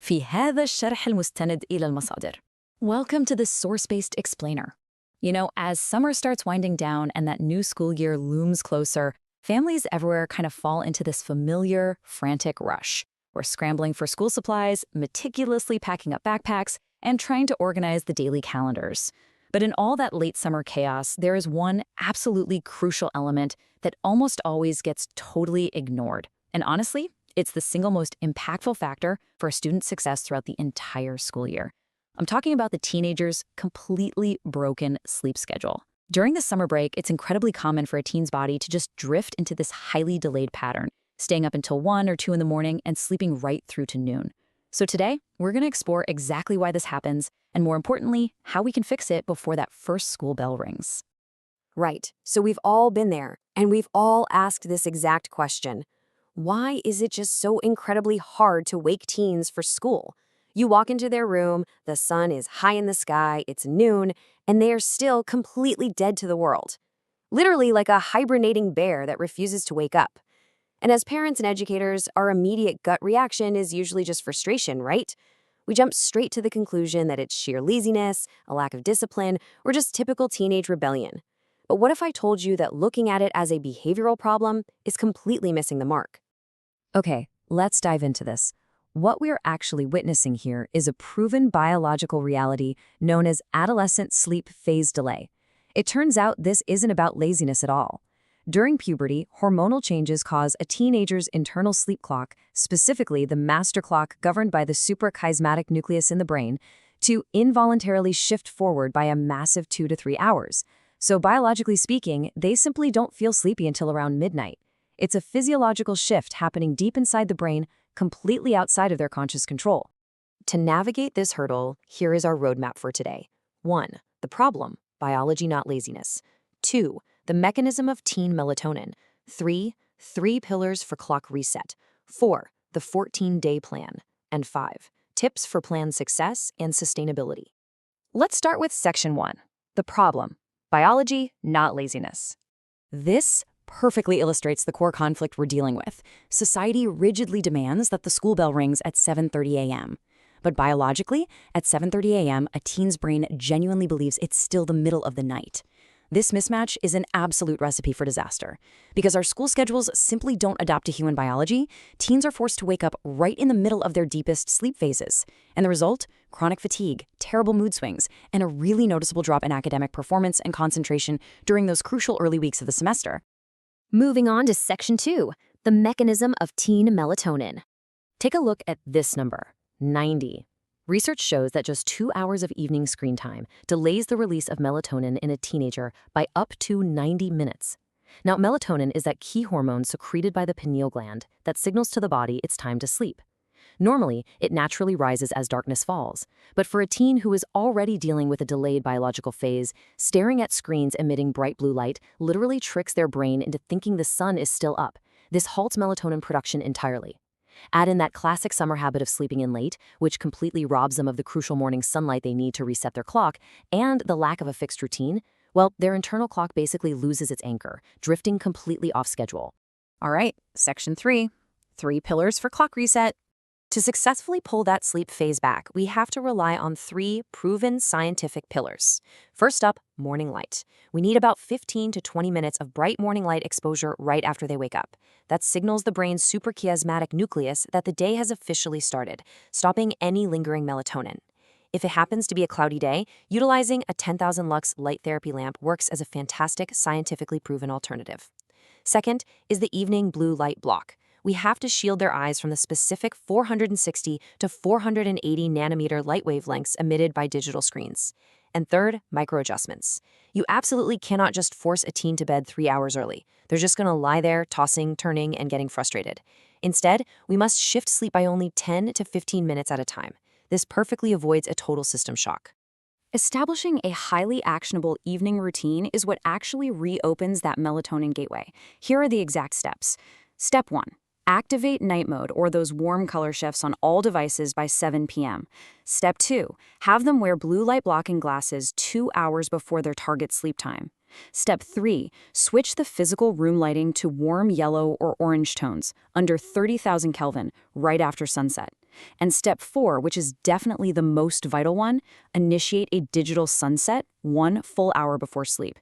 في هذا الشرح المستند إلى المصادر. Welcome to this source-based explainer. You know, as summer starts winding down and that new school year looms closer, families everywhere kind of fall into this familiar, frantic rush. We're scrambling for school supplies, meticulously packing up backpacks, and trying to organize the daily calendars. But in all that late summer chaos, there is one absolutely crucial element that almost always gets totally ignored. And honestly, it's the single most impactful factor for a student's success throughout the entire school year. I'm talking about the teenager's completely broken sleep schedule. During the summer break, it's incredibly common for a teen's body to just drift into this highly delayed pattern, staying up until 1 or 2 in the morning and sleeping right through to noon. So today, we're going to explore exactly why this happens, and more importantly, how we can fix it before that first school bell rings. Right, so we've all been there, and we've all asked this exact question. Why is it just so incredibly hard to wake teens for school? You walk into their room, the sun is high in the sky, it's noon, and they are still completely dead to the world. Literally like a hibernating bear that refuses to wake up. And as parents and educators, our immediate gut reaction is usually just frustration, right? We jump straight to the conclusion that it's sheer laziness, a lack of discipline, or just typical teenage rebellion. But what if I told you that looking at it as a behavioral problem is completely missing the mark? Okay, let's dive into this. What we're actually witnessing here is a proven biological reality known as adolescent sleep phase delay. It turns out this isn't about laziness at all. During puberty, hormonal changes cause a teenager's internal sleep clock, specifically the master clock governed by the suprachiasmatic nucleus in the brain, to involuntarily shift forward by a massive 2 to 3 hours. So biologically speaking, they simply don't feel sleepy until around midnight. It's a physiological shift happening deep inside the brain, completely outside of their conscious control. To navigate this hurdle, here is our roadmap for today. 1. The problem, biology not laziness. 2. The mechanism of teen melatonin. 3. 3 pillars for clock reset. 4. The 14-day plan. And 5. Tips for plan success and sustainability. Let's start with Section 1. The problem, biology not laziness. This perfectly illustrates the core conflict we're dealing with. Society rigidly demands that the school bell rings at 7:30 a.m. But biologically, at 7:30 a.m., a teen's brain genuinely believes it's still the middle of the night. This mismatch is an absolute recipe for disaster. Because our school schedules simply don't adapt to human biology, teens are forced to wake up right in the middle of their deepest sleep phases. And the result? Chronic fatigue, terrible mood swings, and a really noticeable drop in academic performance and concentration during those crucial early weeks of the semester. Moving on to Section 2, the mechanism of teen melatonin. Take a look at this number, 90. Research shows that just 2 hours of evening screen time delays the release of melatonin in a teenager by up to 90 minutes. Now, melatonin is that key hormone secreted by the pineal gland that signals to the body it's time to sleep. Normally, it naturally rises as darkness falls, but for a teen who is already dealing with a delayed biological phase, staring at screens emitting bright blue light literally tricks their brain into thinking the sun is still up. This halts melatonin production entirely. Add in that classic summer habit of sleeping in late, which completely robs them of the crucial morning sunlight they need to reset their clock, and the lack of a fixed routine, well, their internal clock basically loses its anchor, drifting completely off schedule. All right, Section 3, 3 pillars for clock reset. To successfully pull that sleep phase back, we have to rely on 3 proven scientific pillars. First up, morning light. We need about 15 to 20 minutes of bright morning light exposure right after they wake up. That signals the brain's suprachiasmatic nucleus that the day has officially started, stopping any lingering melatonin. If it happens to be a cloudy day, utilizing a 10,000 lux light therapy lamp works as a fantastic, scientifically proven alternative. Second is the evening blue light block. We have to shield their eyes from the specific 460 to 480 nanometer light wavelengths emitted by digital screens. And third, microadjustments. You absolutely cannot just force a teen to bed 3 hours early. They're just going to lie there, tossing, turning, and getting frustrated. Instead, we must shift sleep by only 10 to 15 minutes at a time. This perfectly avoids a total system shock. Establishing a highly actionable evening routine is what actually reopens that melatonin gateway. Here are the exact steps. Step 1. Activate night mode or those warm color shifts on all devices by 7 p.m. Step 2. Have them wear blue light blocking glasses 2 hours before their target sleep time. Step 3. Switch the physical room lighting to warm yellow or orange tones under 30,000 Kelvin right after sunset. And step 4, which is definitely the most vital one, initiate a digital sunset 1 full hour before sleep.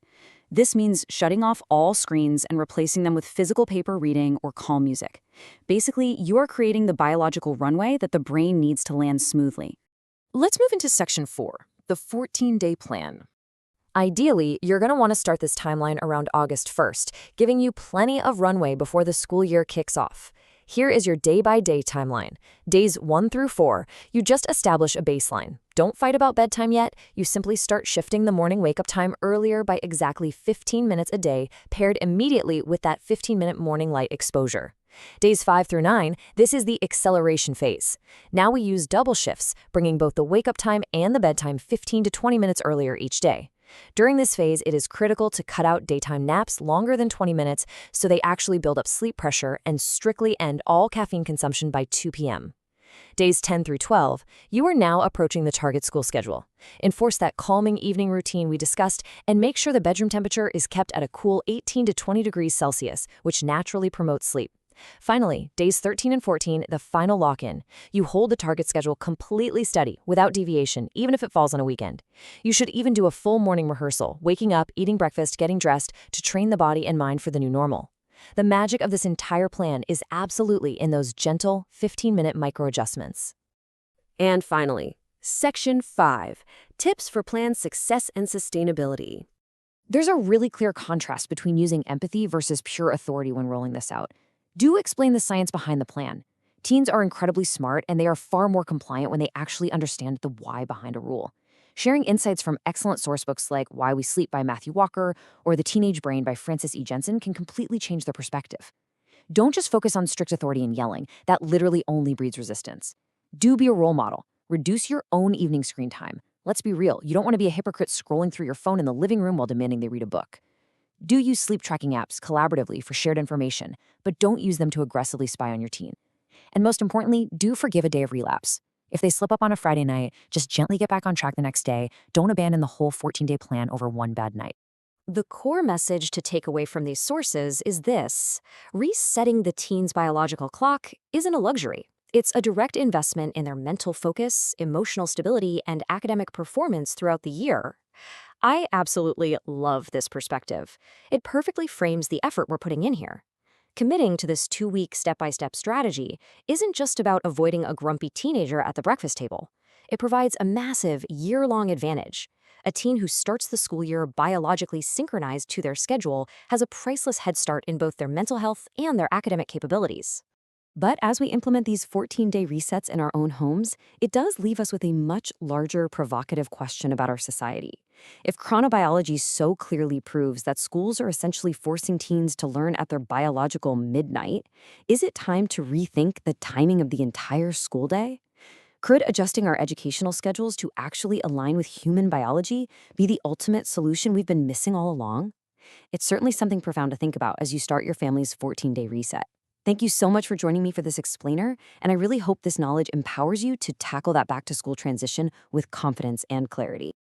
This means shutting off all screens and replacing them with physical paper reading or calm music. Basically, you are creating the biological runway that the brain needs to land smoothly. Let's move into section 4, the 14-day plan. Ideally, you're going to want to start this timeline around August 1st, giving you plenty of runway before the school year kicks off. Here is your day-by-day timeline. Days 1 through 4, you just establish a baseline. Don't fight about bedtime yet. You simply start shifting the morning wake-up time earlier by exactly 15 minutes a day, paired immediately with that 15-minute morning light exposure. Days 5 through 9, this is the acceleration phase. Now we use double shifts, bringing both the wake-up time and the bedtime 15 to 20 minutes earlier each day. During this phase, it is critical to cut out daytime naps longer than 20 minutes so they actually build up sleep pressure and strictly end all caffeine consumption by 2 p.m. Days 10 through 12, you are now approaching the target school schedule. Enforce that calming evening routine we discussed and make sure the bedroom temperature is kept at a cool 18 to 20 degrees Celsius, which naturally promotes sleep. Finally, days 13 and 14, the final lock-in. You hold the target schedule completely steady, without deviation, even if it falls on a weekend. You should even do a full morning rehearsal, waking up, eating breakfast, getting dressed, to train the body and mind for the new normal. The magic of this entire plan is absolutely in those gentle, 15-minute micro-adjustments. And finally, section 5, tips for plan success and sustainability. There's a really clear contrast between using empathy versus pure authority when rolling this out. Do explain the science behind the plan. Teens are incredibly smart, and they are far more compliant when they actually understand the why behind a rule. Sharing insights from excellent sourcebooks like Why We Sleep by Matthew Walker or The Teenage Brain by Frances E. Jensen can completely change their perspective. Don't just focus on strict authority and yelling. That literally only breeds resistance. Do be a role model. Reduce your own evening screen time. Let's be real, you don't want to be a hypocrite scrolling through your phone in the living room while demanding they read a book. Do use sleep tracking apps collaboratively for shared information, but don't use them to aggressively spy on your teen. And most importantly, do forgive a day of relapse. If they slip up on a Friday night, just gently get back on track the next day. Don't abandon the whole 14-day plan over one bad night. The core message to take away from these sources is this: resetting the teen's biological clock isn't a luxury. It's a direct investment in their mental focus, emotional stability, and academic performance throughout the year. I absolutely love this perspective. It perfectly frames the effort we're putting in here. Committing to this 2-week step-by-step strategy isn't just about avoiding a grumpy teenager at the breakfast table. It provides a massive, year-long advantage. A teen who starts the school year biologically synchronized to their schedule has a priceless head start in both their mental health and their academic capabilities. But as we implement these 14-day resets in our own homes, it does leave us with a much larger, provocative question about our society. If chronobiology so clearly proves that schools are essentially forcing teens to learn at their biological midnight, is it time to rethink the timing of the entire school day? Could adjusting our educational schedules to actually align with human biology be the ultimate solution we've been missing all along? It's certainly something profound to think about as you start your family's 14-day reset. Thank you so much for joining me for this explainer, and I really hope this knowledge empowers you to tackle that back-to-school transition with confidence and clarity.